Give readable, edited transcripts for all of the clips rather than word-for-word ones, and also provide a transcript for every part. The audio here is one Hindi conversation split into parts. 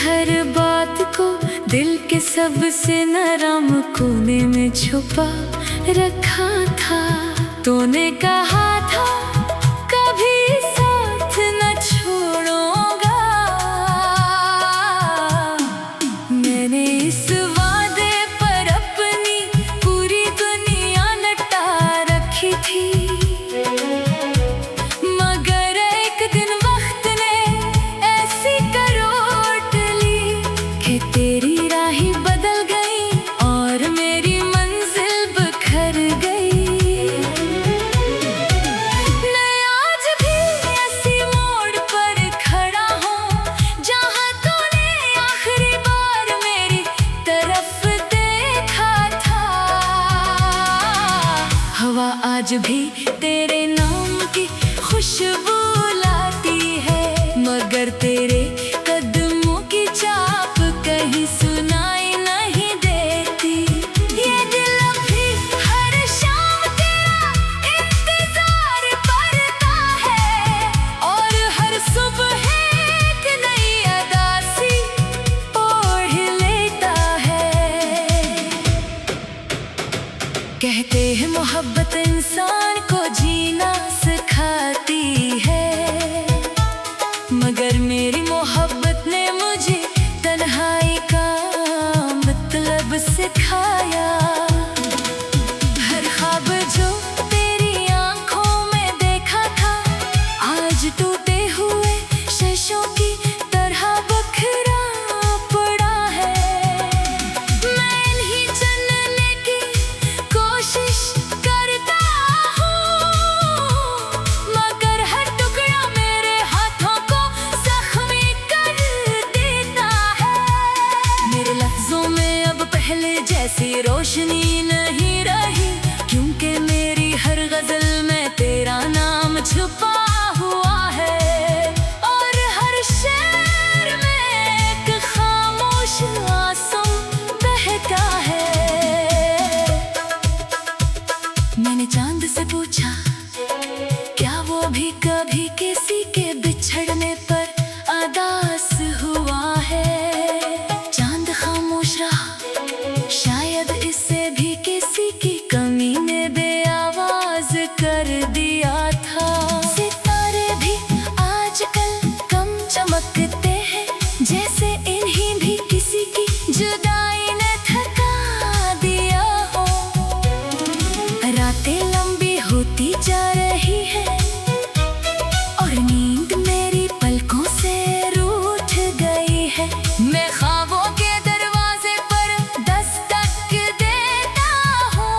हर बात को दिल के सबसे नरम कोने में छुपा रखा था। तूने कहा था कभी साथ न छोड़ूंगा, मैंने इस वादे पर अपनी पूरी दुनिया लटा रखी थी। मगर एक दिन वक्त ने ऐसी करवट ली कि तेरी राहें बदल गई और मेरी मंजिल बिखर गई। मैं आज भी ऐसी मोड़ पर खड़ा हूँ जहाँ तूने आखिरी बार मेरी तरफ देखा था। हवा आज भी तेरे नाम की खुशबू लाती है, मगर तेरे कदमों की चाप कहीं सुनाई नहीं देती। ये दिल अभी हर शाम तेरा इंतजार करता है और हर सुबह एक नई अदासी ओढ़ लेता है। कहते हैं मोहब्बत इंसान को जीना सिखाती है, मगर मेरी मोहब्बत ने मुझे तन्हाई का मतलब सिखाया। हर ख्वाब जो तेरी आंखों में देखा था आज टूटे हुए शीशों की तरह बिखरा पड़ा है। मैं इन्हीं चलने की कोशिश करता हूँ, मगर हर टुकड़ा मेरे हाथों को जख्मी कर देता है। मेरे लफ्जों में अब पहले जैसी रोशनी नहीं रही, क्योंकि मेरी हर गजल में तेरा नाम छुपा हुआ है और हर शेर में एक खामोश आंसू बहता है। मैंने चांद से पूछा क्या वो भी कभी किसी के बिछड़ने पर उदास हुआ है। चांद खामोश रहा, शायद इससे भी किसी की कमी ने बेआवाज कर दिया था। सितारे भी आजकल कम चमकते हैं, जैसे इन्हीं भी किसी की जुदाई ने थका दिया हो। रातें लंबी होती जा रही है और नींद मेरी पलकों से रूठ गई है। मैं ख्वाबों के दरवाजे पर दस्तक देता हूँ,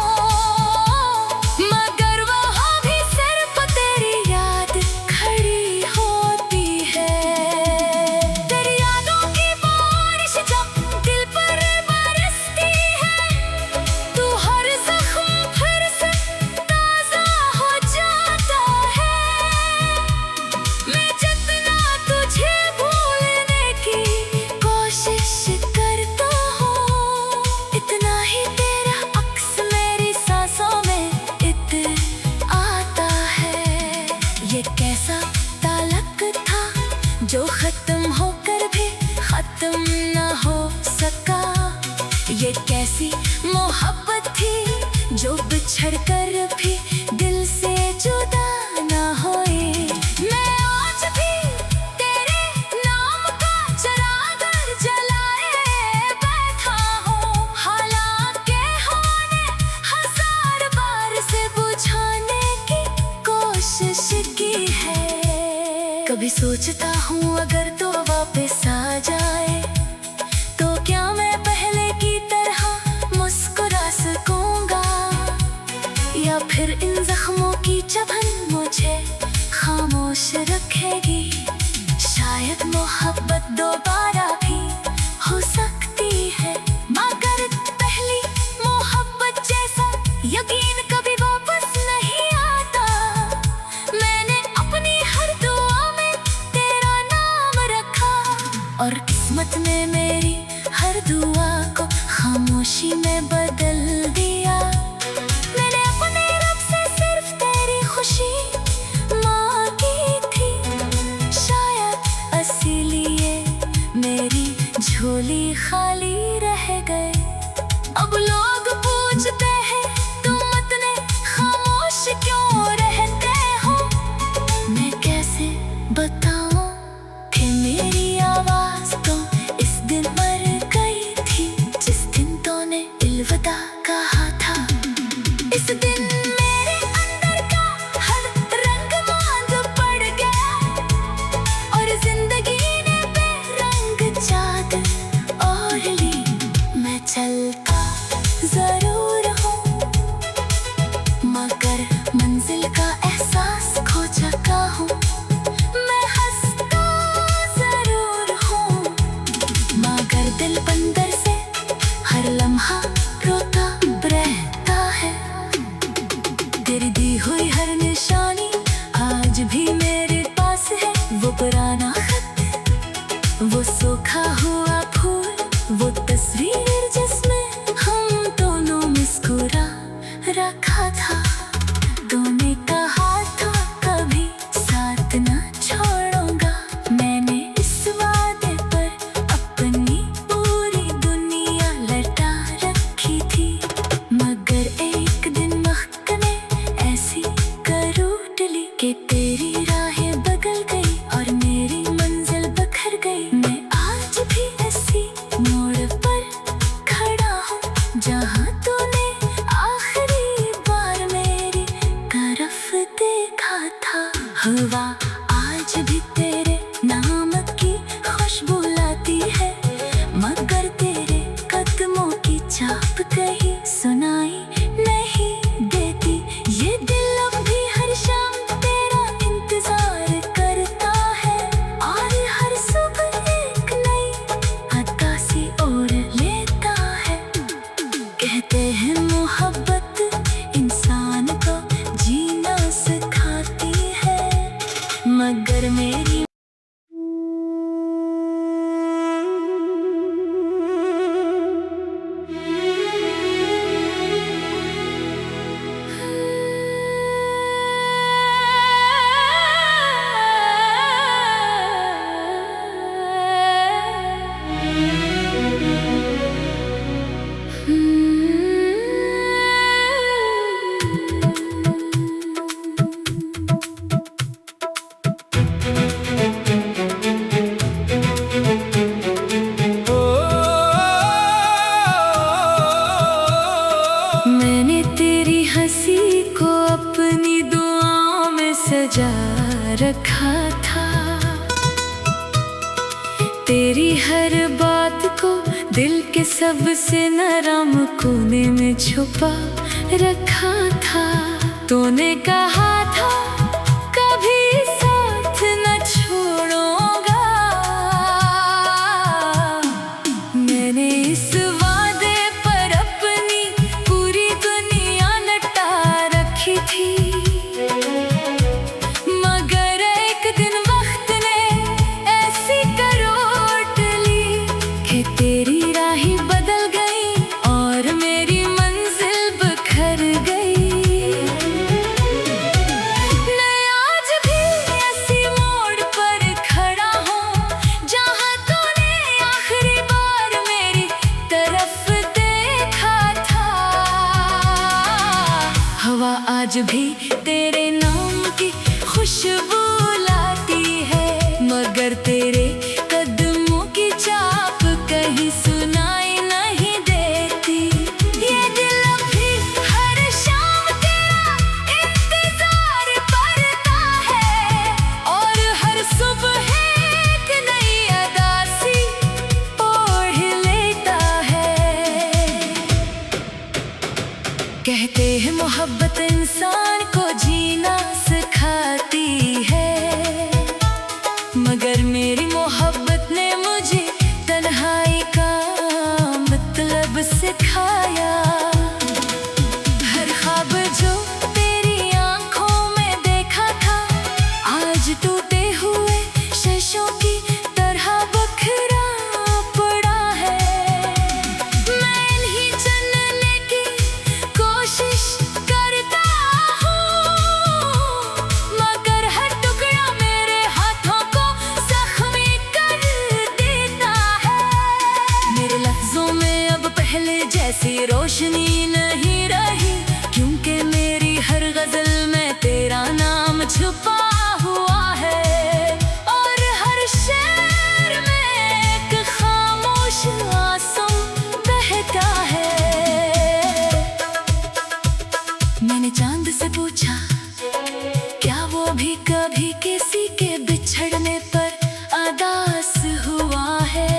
मगर वहाँ भी सिर्फ तेरी याद खड़ी होती है। तेरी यादों की बारिश जब दिल पर बरसती है, तू हर जख्म फिर से ताजा हो जाता है। मैं जितना तुझे भूलने की कोशिश करता हूँ, इतना ही तेरा अक्स मेरी सांसों में इतर आता है। ये कैसा ताल्लुक था जो खत्म होकर भी खत्म न हो सका। ये कैसी मोहब्बत थी जो बिछड़ कर भी दिल से जुदा न होए। मैं आज भी तेरे नाम का चिराग जलाए बैठा हूँ, हालांकि होने हजार बार से बुझाने की कोशिश की है। कभी सोचता हूँ अगर तो वापस आ जाए तो क्या मैं पहले की तरह मुस्कुरा सकूंगा, या फिर इन जख्मों की चुभन मुझे खामोश रखेगी। शायद मोहब्बत दोबारा भी हो सकती है, मगर पहली मोहब्बत जैसा यकीन कभी वापस नहीं आता। मैंने अपनी हर दुआ में तेरा नाम रखा और किस्मत ने मेरी हर दुआ को खामोशी में बदल दिया। मैंने अपने रब से सिर्फ तेरी खुशी मांगी थी, शायद इसीलिए मेरी खाली रह गए। अब लोग पूछते हैं तुम इतने खामोश क्यों रहते हो। मैं कैसे बताऊं कि मेरी आवाज तो इस दिन मर गई थी, जिस दिन तूने अलविदा कहा था। इस दिन मेरे अंदर का हर रंग मांग पड़ गया और जिंदगी ने बेरंग चादर ओढ़ ली। मैं चलता जरूर हूँ मगर मंजिल का एहसास खो चुका हूँ। मैं हंसता जरूर हूँ मगर दिल बंदर से हर लम्हा रोता रहता है। तेरी दी हुई हर निशानी आज भी मेरे पास है। वो पुराना खत, वो सूखा हुआ फूल, वो तस्वीर जिसमें हम दोनों मुस्कुरा रखा था। तूने कहा था कभी साथ न छोड़ूंगा। मैंने इस वादे पर अपनी पूरी दुनिया लटा रखी थी मगर एक दिन वक्त ने ऐसी करवट ली कि तेरी राहें बदल गई और मेरी मंजिल बिखर गई। मैं आज भी ऐसी मोड़ पर खड़ा हूँ जहाँ तूने आखिरी बार मेरी तरफ देखा था। हवा आज भी तेरे नाम की खुशबू लाती है मगर तेरे कदमों की छाप कहीं सुनाई नहीं देती। ये दिल अब भी हर शाम तेरा इंतजार करता है और हर सुबह एक नई अदासी ओढ़ लेता है। कहते हैं मोहब्बत इंसान को जीना सिखाती है मगर मेरी मैंने तेरी हंसी को अपनी दुआओं में सजा रखा था। तेरी हर बात को दिल के सबसे नरम कोने में छुपा रखा था। तूने कहा था कभी साथ न छोड़ूंगा। मैंने इस वादे पर अपनी पूरी दुनिया लटा रखी थी मगर एक दिन वक्त ने ऐसी करवट ली कि तेरी राहें बदल गई और मेरी मंजिल बिखर गई। मैं आज भी ऐसी मोड़ पर खड़ा हूँ जहाँ तूने आखिरी बार मेरी तरफ देखा था। हवा आज भी तेरे नाम की खुशबू लाती है मगर तेरे कदमों की चाप कहीं सुनाई नहीं देती। ये दिल अब भी हर शाम तेरा इंतजार करता है और हर सुबह एक नई अदासी ओढ़ लेता है। कहते हैं मोहब्बत इंसान को जीना सिखाती है मगर मेरी मोहब्बत ने मुझे तन्हाई का मतलब सिखाया। हर ख्वाब जो तेरी आंखों में देखा था आज टूटे हुए शीशों की तरह बिखरा पड़ा है। मैं इन्हीं चुनने की कोशिश करता हूँ मगर हर टुकड़ा मेरे हाथों को जख्मी जैसी रोशनी नहीं रही, क्योंकि मेरी हर गजल में तेरा नाम छुपा हुआ है। और हर शेर में एक खामोश आंसू बहता है। मैंने चांद से पूछा, क्या वो भी कभी किसी के बिछड़ने पर उदास हुआ है?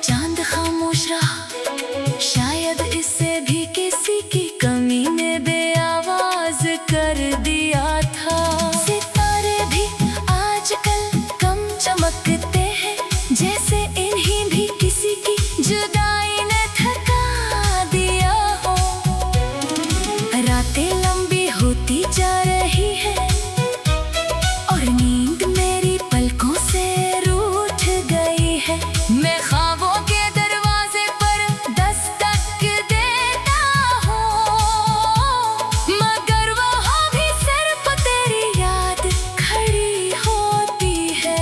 चांद खामोश रहा, शायद इससे भी किसी की कमी ने बेआवाज कर दिया था। सितारे भी आजकल कम चमकते हैं, जैसे इन्हीं भी किसी की जुदाई ने थका दिया हो। रातें लंबी होती जा रही है और नींद मेरी पलकों से रूठ गई है। मैं ख्वाबों के दरवाजे पर दस्तक देता हूँ, मगर वहाँ भी सिर्फ तेरी याद खड़ी होती है।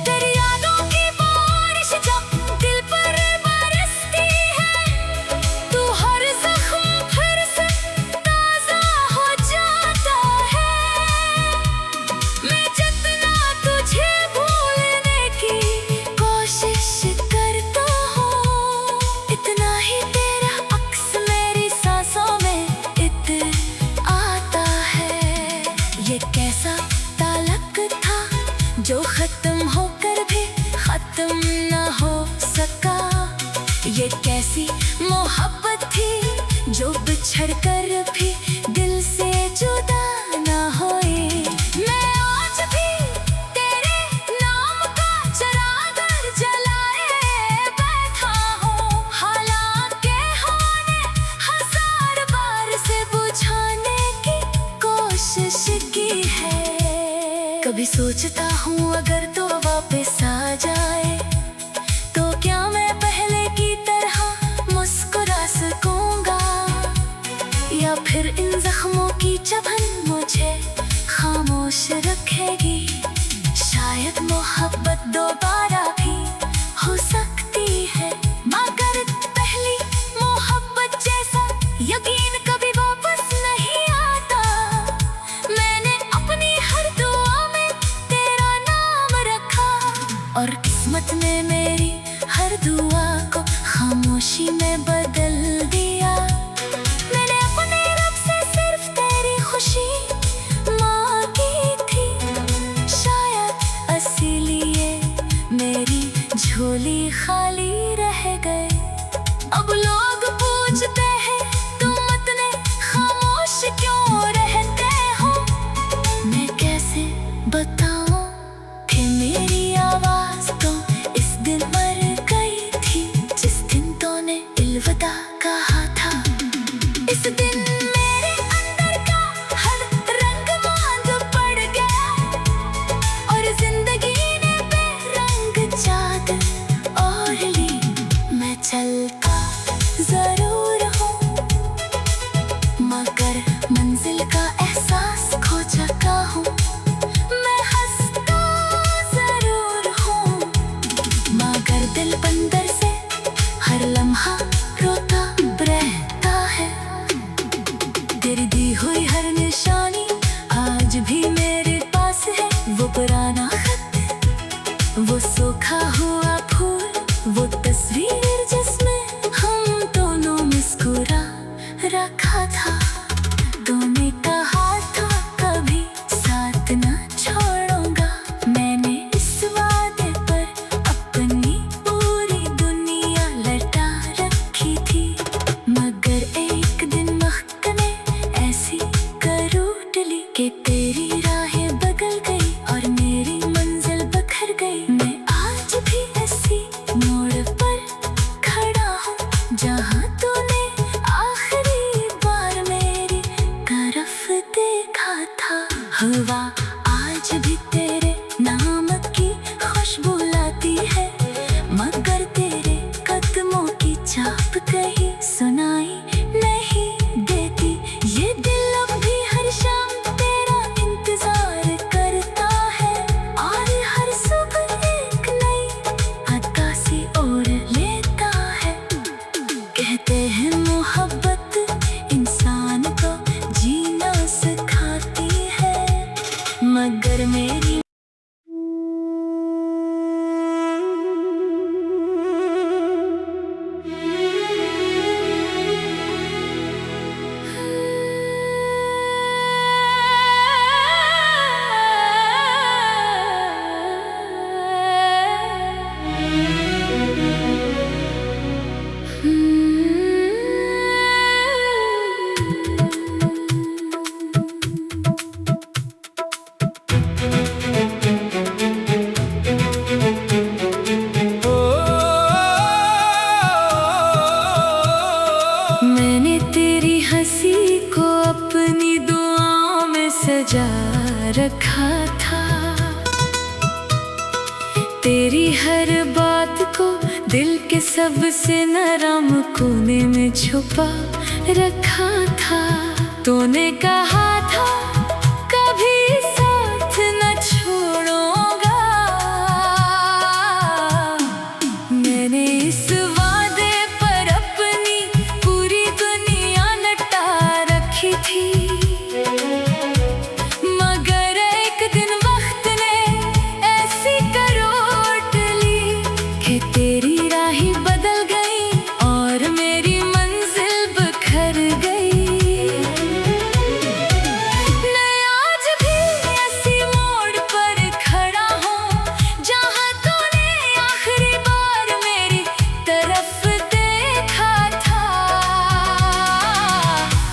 तेरी यादों की बारिश जब दिल पर बरसती है, तू हर जख्म फिर से ताजा हो जाता है। मैं जितना तुझे भूलने की कोशिश करता हूँ, इतना ही तेरा अक्स मेरी सांसों में आता है। ये कैसा ताल्लुक था जो खत्म होकर भी खत्म न हो सका? ये कैसी मोहब्बत थी जो बिछड़ कर भी दिल से जुदा न होए? मैं आज भी तेरे नाम का चिराग जलाए बैठा हूँ, हालांकि हमने हजार बार से बुझाने की कोशिश की है। कभी सोचता हूँ अगर तो वापस आ जाए, तो क्या मैं पहले की तरह मुस्कुरा सकूंगा, या फिर इन जख्मों की चुभन मुझे खामोश रखेगी? शायद मोहब्बत दोबारा भी हो सकती है, मगर पहली मोहब्बत जैसा यकीन कभी वापस नहीं आता। मैंने अपनी हर दुआ में तेरा नाम रखा, और किस्मत ने मेरी हर दुआ को खामोशी में बदल दिया। मैंने अपने रब से सिर्फ तेरी खुशी मांगी थी, शायद इसीलिए मेरी झोली खाली रह गए। अब लोग पूछते हैं तुम इतने खामोश क्यों रहते हो? मैं कैसे बताऊं कि मेरी आवाज तो इस दिन मर गई थी, जिस दिन तूने अलविदा कहा था। इस दिन मेरे अंदर का हर रंग मांद पड़ गया, और जिंदगी ने बेरंग चादर ओढ़ ली। मैं चलता जरूर हूँ, मगर मंजिल का एहसास खो चुका हूँ। मैं हंसता जरूर हूँ, मगर दिल बंदर से हर लम्हा रोता रहता है। तेरी दी हुई हर निशानी आज भी मेरे पास है, वो पुराना खत, वो सूखा हुआ फूल, वो तस्वीर जिसमें हम दोनों मुस्कुरा रखा था। तूने कहा था कभी साथ न छोड़ूंगा, मैंने इस वादे पर अपनी पूरी दुनिया लटा रखी थी, मगर एक दिन वक्त ने ऐसी करूट ली कि तेरी राहें बदल गई और मेरी मंजिल बखर गई। मैं आज तेरी हर बात को दिल के सबसे नरम कोने में छुपा रखा था। तूने कहा था कभी साथ न छोड़ूंगा, मैंने इस वादे पर अपनी पूरी दुनिया लटा रखी थी। मगर एक दिन वक्त ने ऐसी करवट ली कि तेरी राहें बदल गई और मेरी मंजिल बिखर गई। मैं आज भी ऐसी मोड़ पर खड़ा हूँ जहाँ तूने आखिरी बार मेरी तरफ देखा था।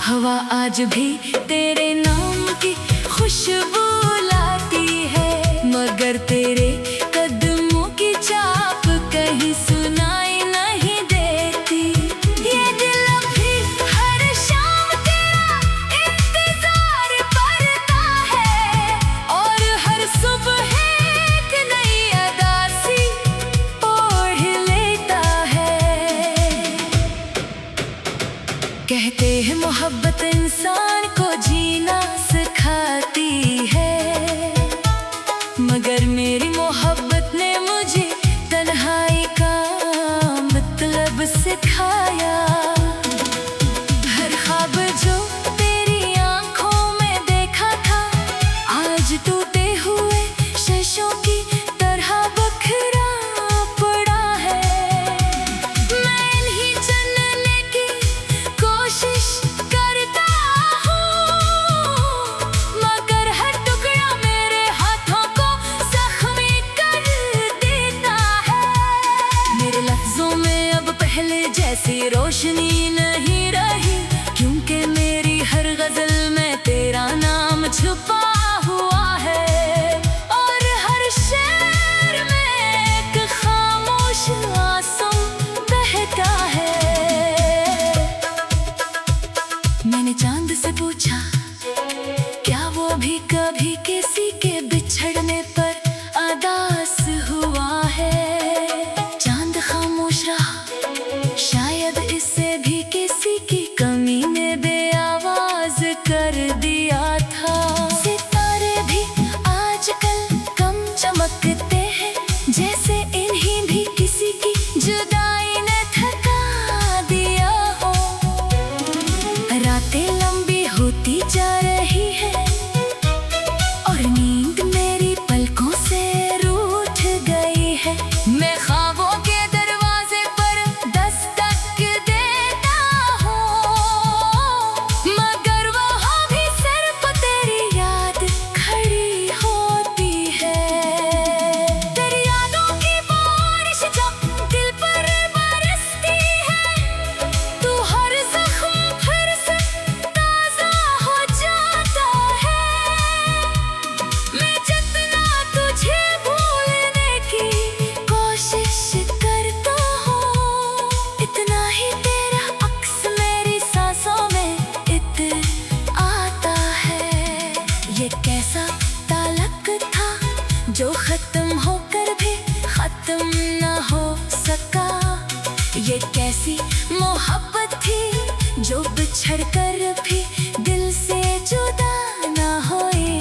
हवा आज भी तेरे नाम की खुशबू लाती है, मगर तेरे कदमों की चाप कहीं सुनाई नहीं देती। ये दिल भी हर शाम तेरा इंतजार करता है और हर सुबह एक नई अदासी ओढ़ लेता है। कहते हैं मोहब्बत इंसान को जीना सिखाती है, मगर मेरी मोहब्बत ने मुझे तन्हाई का मतलब सिखाया। हर ख्वाब जो तेरी आंखों में देखा था आज टूटे हुए शीशों की तरह बिखरा पड़ा है। मैं इन्हीं चुनने की कोशिश करता हूँ, मगर हर टुकड़ा मेरे हाथों को जख्मी कर देता है। मेरे लफ्जों में अब पहले जैसी रोशनी नहीं रही, क्योंकि मेरी हर गजल में तेरा नाम छुपा हुआ है और हर शेर में एक खामोश आंसू बहता है। मैंने चांद से पूछा क्या वो भी कभी किसी के बिछड़ने पर उदास हुआ है। चांद खामोश रहा, शायद इससे भी किसी की कमी ने बेआवाज कर दिया था। सितारे भी आजकल कम चमकते हैं, जैसे इन्हीं भी किसी की जुदाई ने थका दिया हो। रातें लंबी होती जा रही है और नींद मेरी पलकों से रूठ गई है। मैं ख्वाबों के दरवाजे पर दस्तक देता हूँ, मगर वहाँ भी सिर्फ तेरी याद खड़ी होती है। तेरी यादों की बारिश जब दिल पर बरसती है, तू हर जख्म फिर से ताजा हो जाता है। मैं जितना तुझे भूलने की कोशिश करता हूँ, इतना ही तेरा अक्स मेरी सांसों में इतर आता है। ये कैसा ताल्लुक था जो खत्म होकर भी खत्म न हो सका। ये कैसी मोहब्बत थी जो बिछड़ कर भी दिल से जुदा न होए।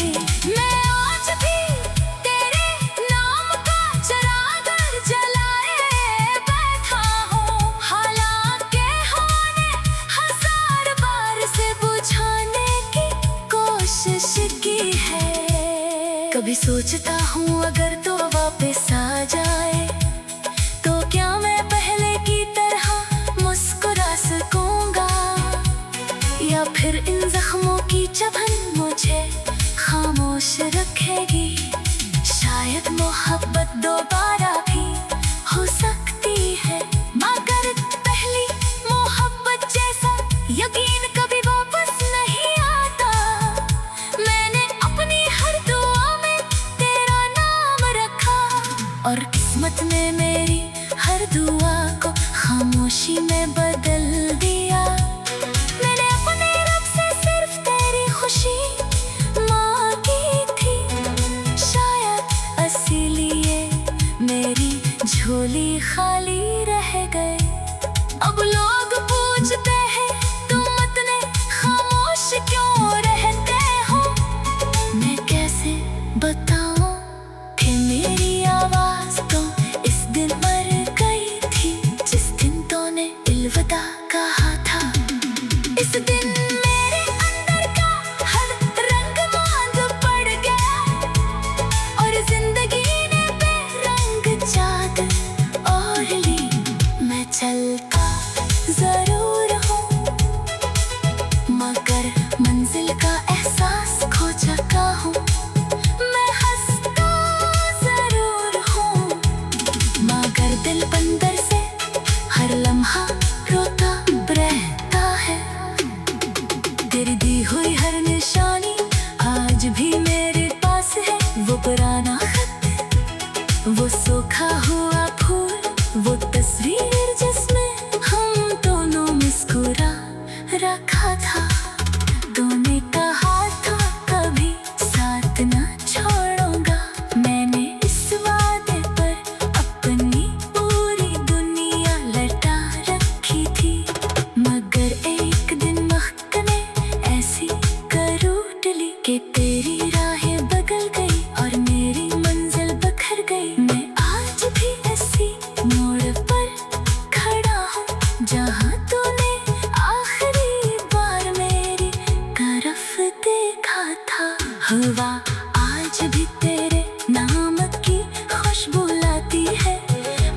मैं आज भी तेरे नाम का चिराग जलाए बैठा हूँ, हालांकि होने हजार बार से बुझाने की कोशिश की है। कभी सोचता हूँ अगर तो वापस आ जाए तो क्या मैं पहले की तरह मुस्कुरा सकूंगा, या फिर इन जख्मों की चुभन मुझे खामोश रखेगी। शायद मोहब्बत दोबारा भी हो सकती है, मगर पहली मोहब्बत जैसा यकीन कभी वापस नहीं आता। मैंने अपनी हर दुआ में तेरा नाम रखा और किस्मत ने मेरी हर दुआ को खामोशी में बदल दिया। मैंने अपने रब से सिर्फ तेरी खुशी मांगी थी, शायद इसीलिए मेरे झोली खाली रह गए। अब लोग पूछते हैं तुम इतने खामोश क्यों रहते हो। मैं कैसे बताऊं कि मेरी आवाज तो इस दिन मर गई थी, जिस दिन तूने अलविदा कहा था। इस दिन मेरे अंदर का हर रंग मांद पड़ गया और जिंदगी ने बेरंग चादर ओढ़ ली। मैं चलता जरूर हूँ मगर मंजिल का एहसास खो चुका हूँ। मैं हंसता जरूर हूँ मगर दिल अंदर से हर लम्हा रोता रहता है। तेरी दी हुई हर निशानी आज भी मेरे पास है। वो पुराना खत, वो सूखा हुआ फूल, वो तस्वीर जिसमें हम दोनों मुस्कुरा रखा था। तूने कहा था कभी साथ न छोड़ूंगा। मैंने इस वादे पर अपनी पूरी दुनिया लटा रखी थी, मगर एक दिन वक्त ने ऐसी करवट ली कि तेरी राहें बदल गई और मेरी मंजिल बिखर गई। मैं आज भी ऐसी मोड़ पर खड़ा हूँ जहाँ तूने आखिरी बार मेरी तरफ देखा था। हवा आज भी तेरे नाम की खुशबू लाती है,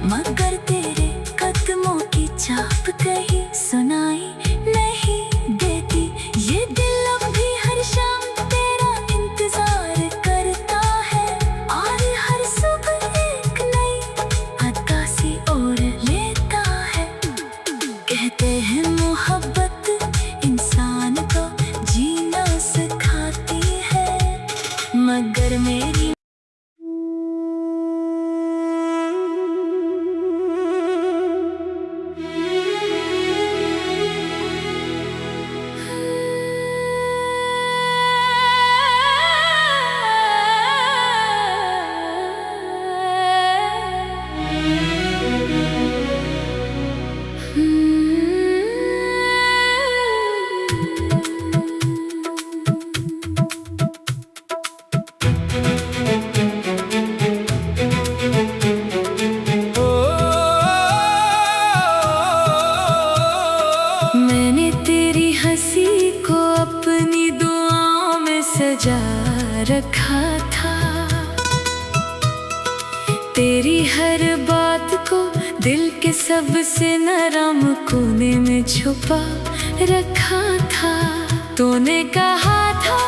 मगर तेरे कदमों की चाप कहीं सुनाई नहीं देती। ये दिल अब भी हर शाम तेरा इंतजार करता है और हर सुबह एक नई अक्कासी ओढ़ लेता है। कहते हैं मोहब्बत इंसान को जीना सिखाती है, मगर मेरी मैंने तेरी हंसी को अपनी दुआओं में सजा रखा था। तेरी हर बात को दिल के सबसे नरम कोने में छुपा रखा था। तूने कहा था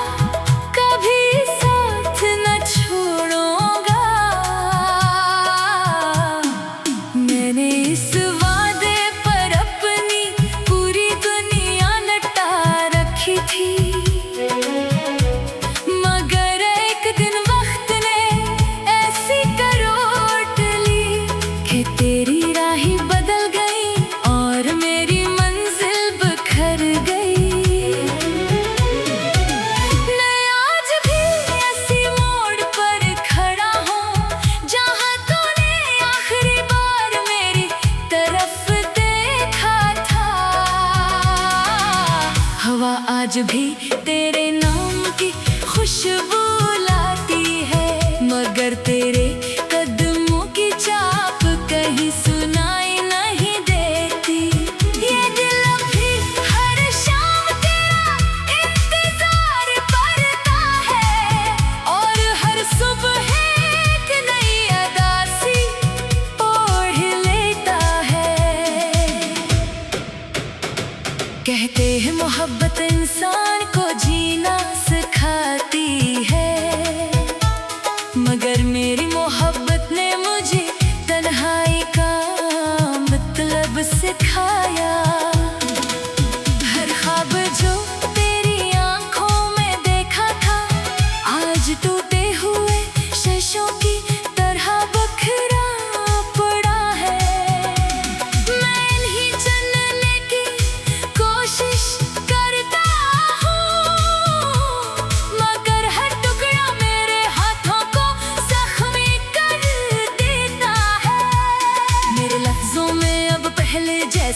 कभी साथ न छोड़ूंगा। मैंने इस वादे पर अपनी पूरी दुनिया लटा रखी थी, मगर एक दिन वक्त ने ऐसी करवट ली कि तेरी राहें बदल गई और मेरी मंजिल बिखर गई। मैं आज भी ऐसी मोड़ पर खड़ा हूँ जहाँ तूने आखिरी बार मेरी तरफ देखा था। हवा आज भी तेरे नाम की खुशबू लाती है, मगर तेरे कदमों की चाप कहीं सुनाई नहीं देती। ये दिल अब भी हर शाम तेरा इंतजार करता है और हर सुबह एक नई अदासी ओढ़ लेता है। कहते हैं मोहब्बत इंसान को जीना सिखाती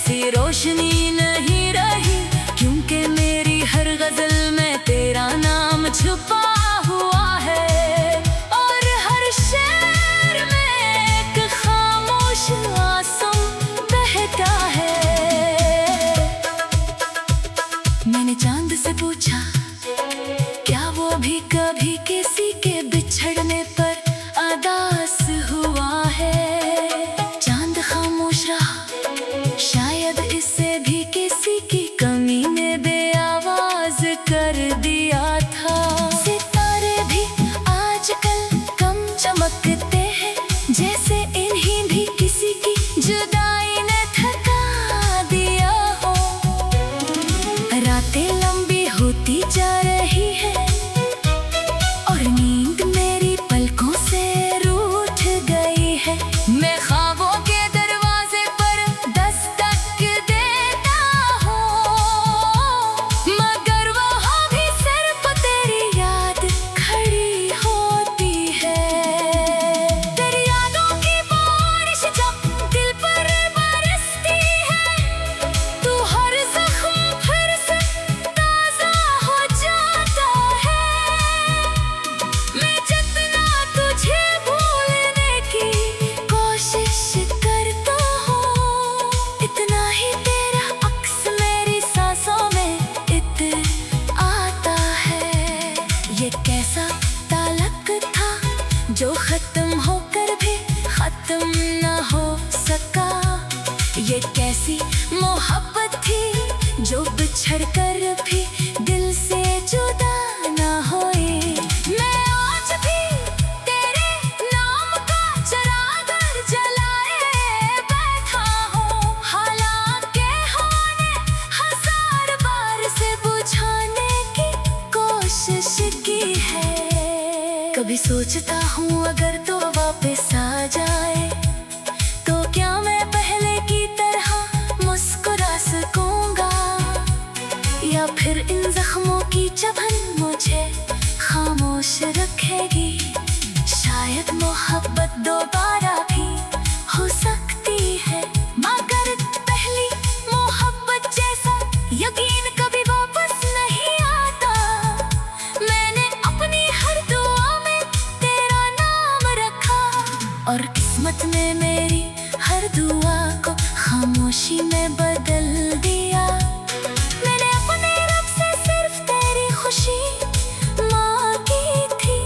जैसी रोशनी नहीं रही, क्योंकि मेरी हर गजल में तेरा नाम छुपा हुआ है। और हर शेर में एक खामोश आंसू बहता है। मैंने चांद से पूछा, क्या वो भी कभी किसी के बिछड़ने पर उदास हुआ है? चांद खामोश रहा, शायद इससे भी किसी की कमी ने बेआवाज कर दिया था। सितारे भी आजकल कम चमकते हैं, जैसे इन्हीं भी किसी की जुदाई ने थका दिया हो। रातें लंबी होती जा रही है और नींद मेरी पलकों से रूठ गई है। मैं ख्वाबों के दरवाजे पर दस्तक देता हूँ, मगर वहाँ भी सिर्फ तेरी याद खड़ी होती है। तेरी यादों की बारिश जब दिल पर बरसती है, तू हर जख्म फिर से ताजा हो जाता है। मैं जितना तुझे भूलने की कोशिश करता हूँ, इतना ही तेरा अक्स मेरी सांसों में इतर आता है। ये कैसा ताल्लुक था जो खत्म होकर भी खत्म न हो सका? ये कैसी मोहब्बत थी जो बिछड़ कर भी दिल से जुदा न होए? मैं आज भी तेरे नाम का चिराग जलाए बैठा हूँ, हालांकि होने हजार बार से बुझाने की कोशिश की है। कभी सोचता हूँ अगर तो वापस आ जाए, तो क्या मैं पहले की तरह मुस्कुरा सकूंगा, या फिर इन जख्मों की चुभन मुझे खामोश रखेगी? शायद मोहब्बत दोबारा भी हो सकती है, मगर पहली मोहब्बत जैसा यकीन कभी वापस नहीं आता। मैंने अपनी हर दुआ में तेरा नाम रखा, और किस्मत ने मेरी हर दुआ को खामोशी में बदल दिया। मैंने अपने रब से सिर्फ तेरी खुशी मांगी थी,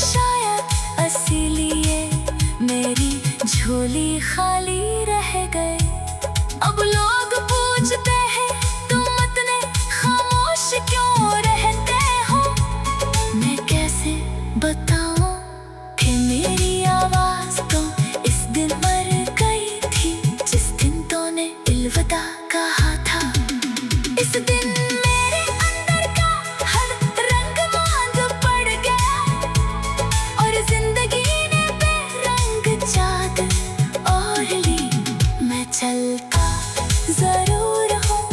शायद इसीलिए मेरी झोली खाली रह गए। अब लोग पूछते हैं तुम इतने खामोश क्यों रहते हो? मैं कैसे बताऊं कि मेरी आवाज तो इस दिन मर गई थी, जिस दिन तूने अलविदा कहा था। इस दिन मेरे अंदर का हर रंग मांग पड़ गया, और जिंदगी ने बेरंग चादर ओढ़ ली। मैं चलता जरूर हूँ,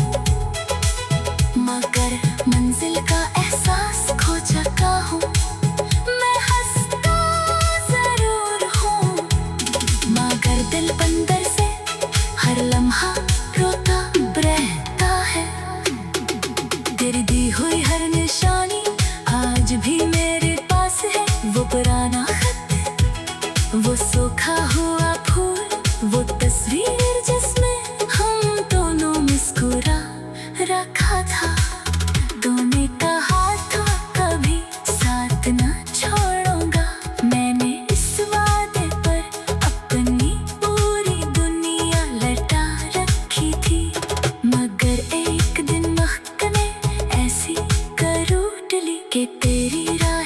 मगर मंजिल का एहसास खो चुका हूँ। मैं हंसता जरूर हूँ, मगर दिल बंदर से हर लम्हा रोता रहता है। तेरी दी हुई हर निशानी आज भी मेरे पास है, वो पुराना खत, वो सूखा हुआ फूल, वो तस्वीर जिसमें हम दोनों मुस्कुरा रखा था। तूने कहा था कभी साथ न छोड़ूंगा, मैंने इस वादे पर अपनी पूरी दुनिया लटा रखी थी, मगर एक दिन महक ने ऐसी कर उठली कि तेरी राह